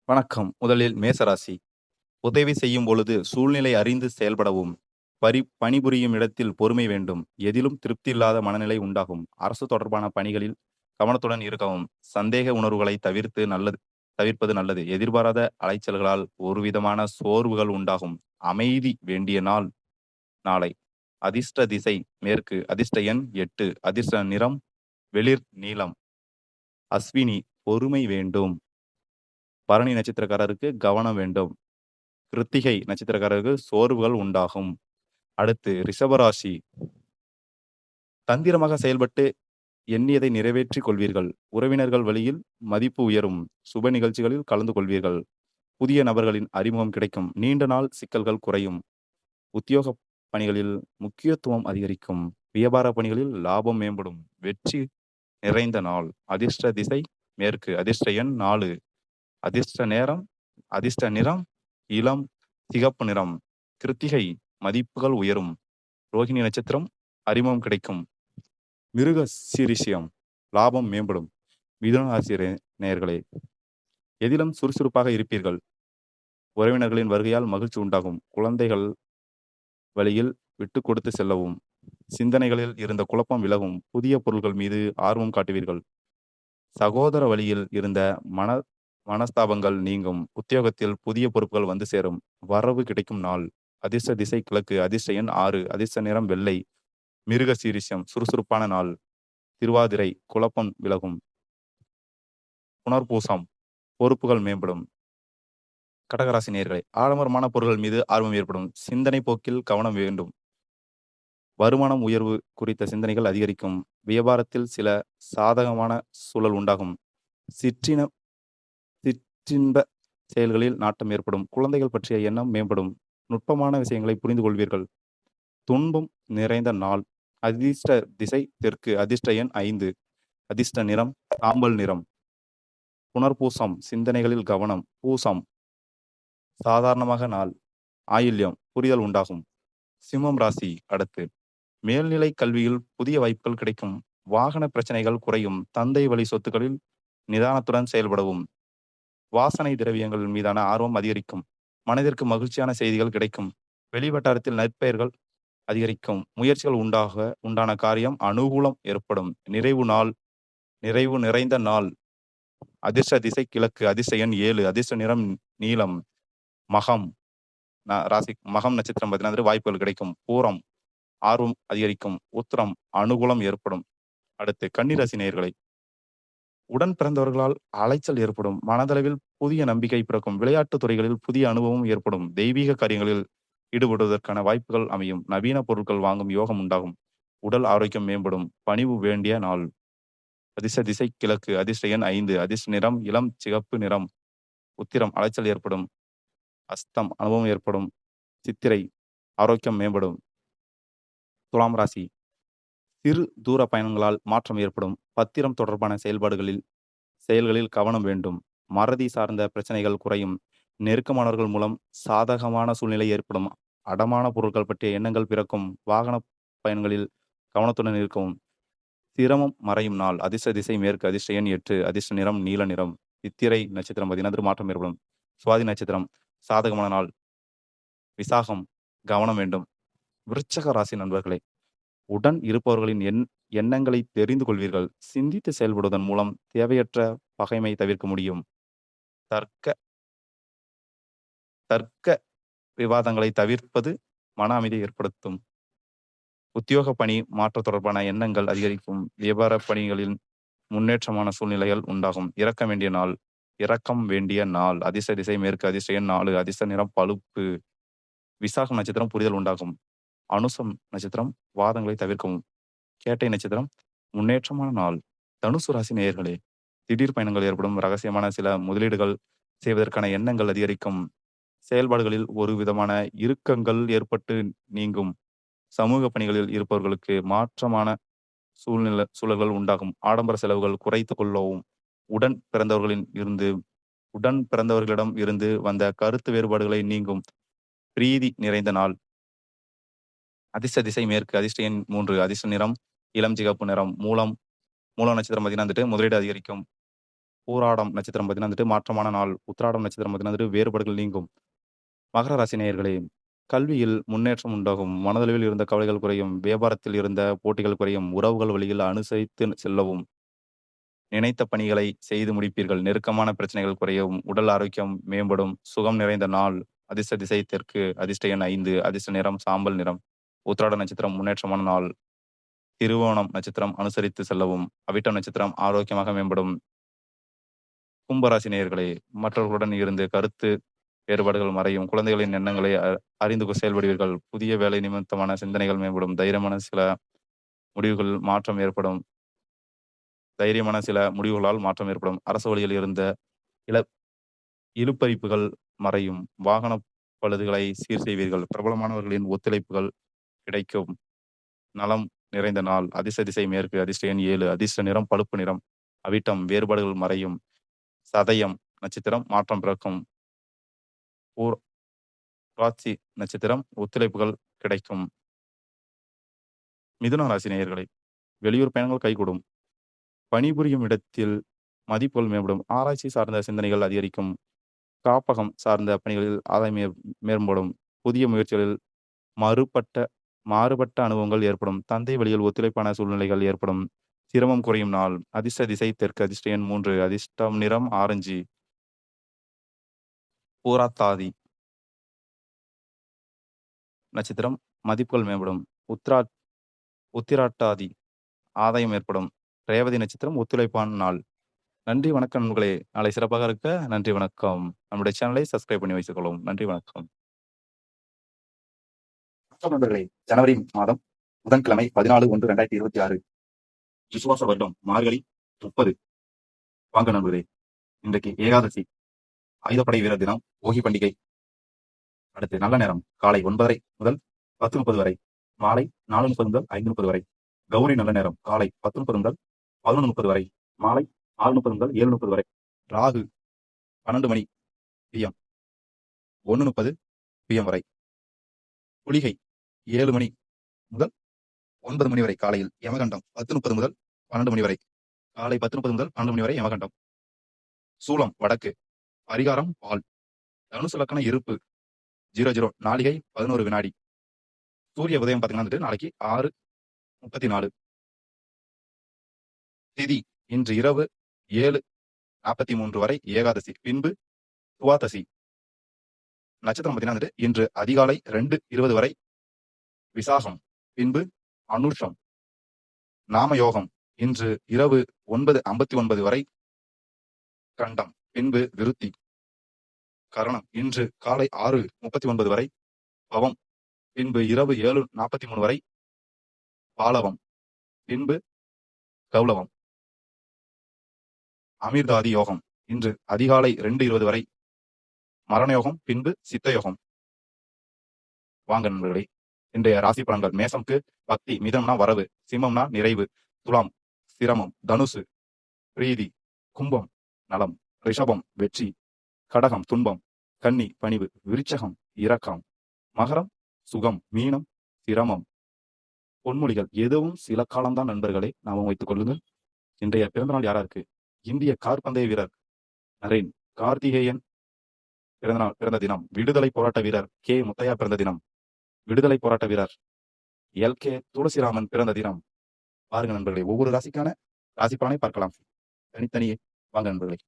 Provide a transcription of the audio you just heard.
வணக்கம். முதலில் மேசராசி. உதவி செய்யும் பொழுது சூழ்நிலை அறிந்து செயல்படவும், பணிபுரியும் இடத்தில் பொறுமை வேண்டும். எதிலும் திருப்தி இல்லாத மனநிலை உண்டாகும். அரசு தொடர்பான பணிகளில் கவனத்துடன் இருக்கவும். சந்தேக உணர்வுகளை தவிர்ப்பது நல்லது. எதிர்பாராத அலைச்சல்களால் ஒருவிதமான சோர்வுகள் உண்டாகும். அமைதி வேண்டிய நாள் நாளை. அதிர்ஷ்ட திசை மேற்கு. அதிர்ஷ்ட எண் 8. அதிர்ஷ்ட நிறம் வெளிர் நீலம். அஸ்வினி பொறுமை வேண்டும். பரணி நட்சத்திரக்காரருக்கு கவனம் வேண்டும். கிருத்திகை நட்சத்திரக்காரருக்கு சோர்வுகள் உண்டாகும். அடுத்து ரிஷபராசி. தந்திரமாக செயல்பட்டு எண்ணியதை நிறைவேற்றிக் கொள்வீர்கள். உறவினர்கள் வழியில் மதிப்பு உயரும். சுப நிகழ்ச்சிகளில் கலந்து கொள்வீர்கள். புதிய நபர்களின் அறிமுகம் கிடைக்கும். நீண்ட நாள் சிக்கல்கள் குறையும். உத்தியோக பணிகளில் முக்கியத்துவம் அதிகரிக்கும். வியாபார பணிகளில் லாபம் மேம்படும். வெற்றி நிறைந்த நாள். அதிர்ஷ்ட திசை மேற்கு. அதிர்ஷ்ட எண் 4. அதிர்ஷ்ட நிறம் இளம் சிகப்பு நிறம். கிருத்திகை மதிப்புகள் உயரும். ரோகிணி நட்சத்திரம் அறிமுகம் கிடைக்கும். மிருக சீரிஷியம் லாபம் மேம்படும். மிதுன ராசி நேயர்களே, எதிலும் சுறுசுறுப்பாக இருப்பீர்கள். உறவினர்களின் வருகையால் மகிழ்ச்சி உண்டாகும். குழந்தைகள் வழியில் விட்டு கொடுத்து செல்லவும். சிந்தனைகளில் இருந்த குழப்பம் விலகும். புதிய பொருட்கள் மீது ஆர்வம் காட்டுவீர்கள். சகோதர வழியில் இருந்த மனஸ்தாபங்கள் நீங்கும். உத்தியோகத்தில் புதிய பொறுப்புகள் வந்து சேரும். வரவு கிடைக்கும் நாள். அதிர்ஷ்ட திசை கிழக்கு. அதிர்ஷ்ட எண் 6. அதிர்ஷ்ட நிறம் வெள்ளை. மிருக சீரிஷம் சுறுசுறுப்பான நாள். திருவாதிரை குழப்பம் விலகும். புனர்பூசம் பொறுப்புகள் மேம்படும். கடகராசி நேயர்களே, ஆடம்பரமான பொருட்கள் மீது ஆர்வம் ஏற்படும். சிந்தனை போக்கில் கவனம் வேண்டும். வருமானம் உயர்வு குறித்த சிந்தனைகள் அதிகரிக்கும். வியாபாரத்தில் சில சாதகமான சூழல் உண்டாகும். சிற்றின சிற்றின்ப செயல்களில் நாட்டம் ஏற்படும். குழந்தைகள் பற்றிய எண்ணம் மேம்படும். நுட்பமான விஷயங்களை புரிந்து கொள்வீர்கள். துன்பம் நிறைந்த நாள். அதிர்ஷ்ட திசை தெற்கு. அதிர்ஷ்ட எண் 5. அதிர்ஷ்ட நிறம் சாம்பல் நிறம். புனர்பூசம் சிந்தனைகளில் கவனம். பூசம் சாதாரணமாக நாள். ஆயில்யம் புரிதல் உண்டாகும். சிம்மம் ராசி. அடுத்து மேல்நிலை கல்வியில் புதிய வாய்ப்புகள் கிடைக்கும். வாகன பிரச்சனைகள் குறையும். தந்தை வழி சொத்துக்களில் நிதானத்துடன் செயல்படவும். வாசனை திரவியங்கள் மீதான ஆர்வம் அதிகரிக்கும். மனதிற்கு மகிழ்ச்சியான செய்திகள் கிடைக்கும். வெளிவட்டாரத்தில் நற்பெயர்கள் அதிகரிக்கும். முயற்சிகள் உண்டான காரியம் அனுகூலம் ஏற்படும். நிறைவு நிறைந்த நாள். அதிர்ஷ்ட திசை கிழக்கு. அதிர்ஷ்ட எண் 7. அதிர்ஷ்ட நிறம் நீலம். மகம் ராசி. மகம் நட்சத்திரம் பார்த்தீங்கன்னா வாய்ப்புகள் கிடைக்கும். பூரம் ஆர்வம் அதிகரிக்கும். உத்திரம் அனுகூலம் ஏற்படும். அடுத்து கன்னிராசி நேயர்களை, உடன் பிறந்தவர்களால் அலைச்சல் ஏற்படும். மனதளவில் புதிய நம்பிக்கை பிறக்கும். விளையாட்டுத் துறைகளில் புதிய அனுபவம் ஏற்படும். தெய்வீக காரியங்களில் ஈடுபடுவதற்கான வாய்ப்புகள் அமையும். நவீன பொருட்கள் வாங்கும் யோகம் உண்டாகும். உடல் ஆரோக்கியம் மேம்படும். பணிவு வேண்டிய நாள். அதிர்ஷ்ட திசை கிழக்கு. அதிர்ஷ்ட எண் 5. அதிர்ஷ்ட நிறம் இளம் சிகப்பு நிறம். உத்திரம் அலைச்சல் ஏற்படும். அஸ்தம் அனுபவம் ஏற்படும். சித்திரை ஆரோக்கியம் மேம்படும். துலாம் ராசி. சிறு தூர பயணங்களால் மாற்றம் ஏற்படும். பத்திரம் தொடர்பான செயல்களில் கவனம் வேண்டும். மறதி சார்ந்த பிரச்சனைகள் குறையும். நெருக்கமானவர்கள் மூலம் சாதகமான சூழ்நிலை ஏற்படும். அடமான பொருட்கள் பற்றிய எண்ணங்கள் பிறக்கும். வாகன பயணங்களில் கவனத்துடன் இருக்கவும். சிரமம் மறையும் நாள். அதிர்ஷ்ட திசை மேற்கு. அதிர்ஷ்ட எண் 8. அதிர்ஷ்ட நிறம் நீல நிறம். சித்திரை நட்சத்திரம் 16 மாற்றம் ஏற்படும். சுவாதி நட்சத்திரம் சாதகமான நாள். விசாகம் கவனம் வேண்டும். விருச்சக ராசி நண்பர்களே, உடன் இருப்பவர்களின் எண்ணங்களை தெரிந்து கொள்வீர்கள். சிந்தித்து செயல்படுவதன் மூலம் தேவையற்ற பகைமை தவிர்க்க முடியும். தர்க்க தர்க்க விவாதங்களை தவிர்ப்பது மன அமைதியை ஏற்படுத்தும். உத்தியோக பணி மாற்ற தொடர்பான எண்ணங்கள் அதிகரிக்கும். வியாபார பணிகளில் முன்னேற்றமான சூழ்நிலைகள் உண்டாகும். இறக்கம் வேண்டிய நாள். அதிர்ஷ்ட திசை மேற்கு. அதிர்ஷ்ட எண் 4. அதிர்ஷ்ட நிறம் பழுப்பு. விசாகம் நட்சத்திரம் புரிதல் உண்டாகும். அனுசம் நட்சத்திரம் வாதங்களை தவிர்க்கவும். கேட்டை நட்சத்திரம் முன்னேற்றமான நாள். தனுசு ராசி நேயர்களே, திடீர் பயணங்கள் ஏற்படும். ரகசியமான சில முதலீடுகள் செய்வதற்கான எண்ணங்கள் அதிகரிக்கும். செயல்பாடுகளில் ஒரு விதமான இறுக்கங்கள் ஏற்பட்டு நீங்கும். சமூக பணிகளில் இருப்பவர்களுக்கு மாற்றமான சூழல்கள் உண்டாகும். ஆடம்பர செலவுகள் குறைத்து கொள்ளவும். உடன் பிறந்தவர்களிடம் இருந்து வந்த கருத்து வேறுபாடுகளை நீங்கும். பிரீதி நிறைந்த நாள். அதிர்ஷ்ட திசை மேற்கு. அதிர்ஷ்ட எண் 3. அதிர்ஷ்ட நிறம் இளம் சிகப்பு நிறம். மூலம் நட்சத்திரம் பார்த்தீங்கன்னா முதலீடு அதிகரிக்கும். பூராடம் நட்சத்திரம் பார்த்தீங்கன்னா வந்துட்டு மாற்றமான நாள். உத்திராடம் நட்சத்திரம் பார்த்தீங்கன்னா வந்துட்டு வேறுபாடுகள் நீங்கும். மகர ராசி நேயர்களே, கல்வியில் முன்னேற்றம் உண்டாகும். மனதளவில் இருந்த கவலைகள் குறையும். வியாபாரத்தில் இருந்த போட்டிகள் குறையும். உறவுகள் வழியில் அனுசரித்து செல்லவும். நினைத்த பணிகளை செய்து முடிப்பீர்கள். நெருக்கமான பிரச்சனைகள் குறையும். உடல் ஆரோக்கியம் மேம்படும். சுகம் நிறைந்த நாள். அதிர்ஷ்ட திசை தெற்கு. அதிர்ஷ்ட எண் 5. அதிர்ஷ்ட நிறம் சாம்பல் நிறம். உத்திராட நட்சத்திரம் முன்னேற்றமான நாள். திருவோணம் நட்சத்திரம் அனுசரித்து செல்லவும். அவிட்டம் நட்சத்திரம் ஆரோக்கியமாக மேம்படும். கும்பராசி நேயர்களே, மற்றவர்களுடன் இருந்து கருத்து வேறுபாடுகள் மறையும். குழந்தைகளின் எண்ணங்களை அறிந்து செயல்படுவீர்கள். புதிய வேலை நிமித்தமான சிந்தனைகள் மேம்படும். தைரியமான சில முடிவுகளால் மாற்றம் ஏற்படும். அரசு வழியில் இருந்த இழ இழுப்பறிப்புகள் மறையும். வாகன பழுதுகளை சீர் செய்வீர்கள். பிரபலமானவர்களின் ஒத்துழைப்புகள் கிடைக்கும். நலம் நிறைந்த நாள். அதிர்ஷ்ட திசை மேற்கு. அதிர்ஷ்ட எண் 7. அதிர்ஷ்ட நிறம் பழுப்பு நிறம். அவிட்டம் வேறுபாடுகள் மறையும். சதயம் நட்சத்திரம் மாற்றம் பிறக்கும். புராட்சி நட்சத்திரம் ஒத்துழைப்புகள் கிடைக்கும். மிதுன ராசி நேயர்களே, வெளியூர் பயணங்கள் கைகூடும். பணிபுரியும் இடத்தில் மதிப்புகள் மேம்படும். ஆராய்ச்சி சார்ந்த சிந்தனைகள் அதிகரிக்கும். காப்பகம் சார்ந்த பணிகளில் ஆதாயம் மேம்படும். புதிய முயற்சிகளில் மாறுபட்ட அனுபவங்கள் ஏற்படும். தந்தை வழியில் ஒத்துழைப்பான சூழ்நிலைகள் ஏற்படும். சிரமம் குறையும் நாள். அதிர்ஷ்ட திசை தெற்கு. அதிர்ஷ்ட எண் 3. அதிர்ஷ்டம் நிறம் ஆரஞ்சு. பூராத்தாதி நட்சத்திரம் மதிப்புகள் மேம்படும். உத்திராட்டாதி ஆதாயம் ஏற்படும். ரேவதி நட்சத்திரம் ஒத்துழைப்பான நாள். நன்றி வணக்கம் நண்பர்களே. நாளை சிறப்பாக இருக்க நன்றி வணக்கம். நம்முடைய சேனலை சப்ஸ்கிரைப் பண்ணி வைத்துக்கொள்ளும். நன்றி வணக்கம். நண்பர்களே, ஜனவரி மாதம் புதன்கிழமை 14/1/2026 விசுவாச வருடம் மார்கழி 30. வாங்க நண்பர்களே, இன்றைக்கு ஏகாதசி, ஆயுதப்படை வீரர் தினம், போகி பண்டிகை. அடுத்து நல்ல நேரம் காலை 9:30 முதல் 10:30 வரை, மாலை 4:30 முதல் 5:30 வரை. கௌரி நல்ல நேரம் காலை 10:30 முதல் 11:30 வரை, மாலை 6:30 முதல் 7:30 வரை. ராகு 12 மணி PM 1:30 PM வரை. குளிகை 7 மணி முதல் 9 மணி வரை காலையில். யமகண்டம் 10:30 முதல் 12 மணி வரை, காலை 10:30 முதல் 12 மணி வரை யமகண்டம். சூலம் வடக்கு. பரிகாரம் பால். தனுசு லக்கண இருப்பு 00. நாளிகை 11 வினாடி. சூரிய உதயம் பார்த்தீங்கன்னா நாளைக்கு 6:34. திதி இன்று இரவு 7:43 வரை ஏகாதசி, பின்பு துவாதசி. நட்சத்திரம் பார்த்தீங்கன்னா இன்று அதிகாலை 2:20 வரை விசாகம், பின்பு அனுஷம். நாம யோகம் இன்று இரவு 9:59 வரை கண்டம், பின்பு விருத்தி. கரணம் இன்று காலை 6:39 வரை பவம், பின்பு இரவு 7:43 வரை பாலவம், பின்பு கௌலவம். அமிர்தாதி யோகம் இன்று அதிகாலை 2:20 வரை மரணயோகம், பின்பு சித்தயோகம். வாங்க நண்பர்களே, இன்றைய ராசி பலன்கள். மேசம்க்கு பக்தி, மிதம்னா வரவு, சிம்மம்னா நிறைவு, துலாம் சிரமம், தனுசு பிரீதி, கும்பம் நலம், ரிஷபம் வெற்றி, கடகம் துன்பம், கன்னி பணிவு, விருச்சகம் இரக்கம், மகரம் சுகம், மீனம் சிரமம். பொன்மொழிகள் எதுவும் சில காலம்தான் நண்பர்களே, ஞாபகம் வைத்துக் கொள்ளுங்கள். இன்றைய பிறந்தநாள் யாரா இருக்கு? இந்திய காற்பந்தய வீரர் நரேன் கார்த்திகேயன் பிறந்த தினம். விடுதலை போராட்ட வீரர் கே முத்தையா பிறந்த தினம். விடுதலை போராட்ட வீரர் LK துளசிராமன் பிறந்த தினம். பாருங்க நண்பர்களே, ஒவ்வொரு ராசிக்கான ராசி பலனை பார்க்கலாம் தனித்தனியே. வாங்க நண்பர்களே.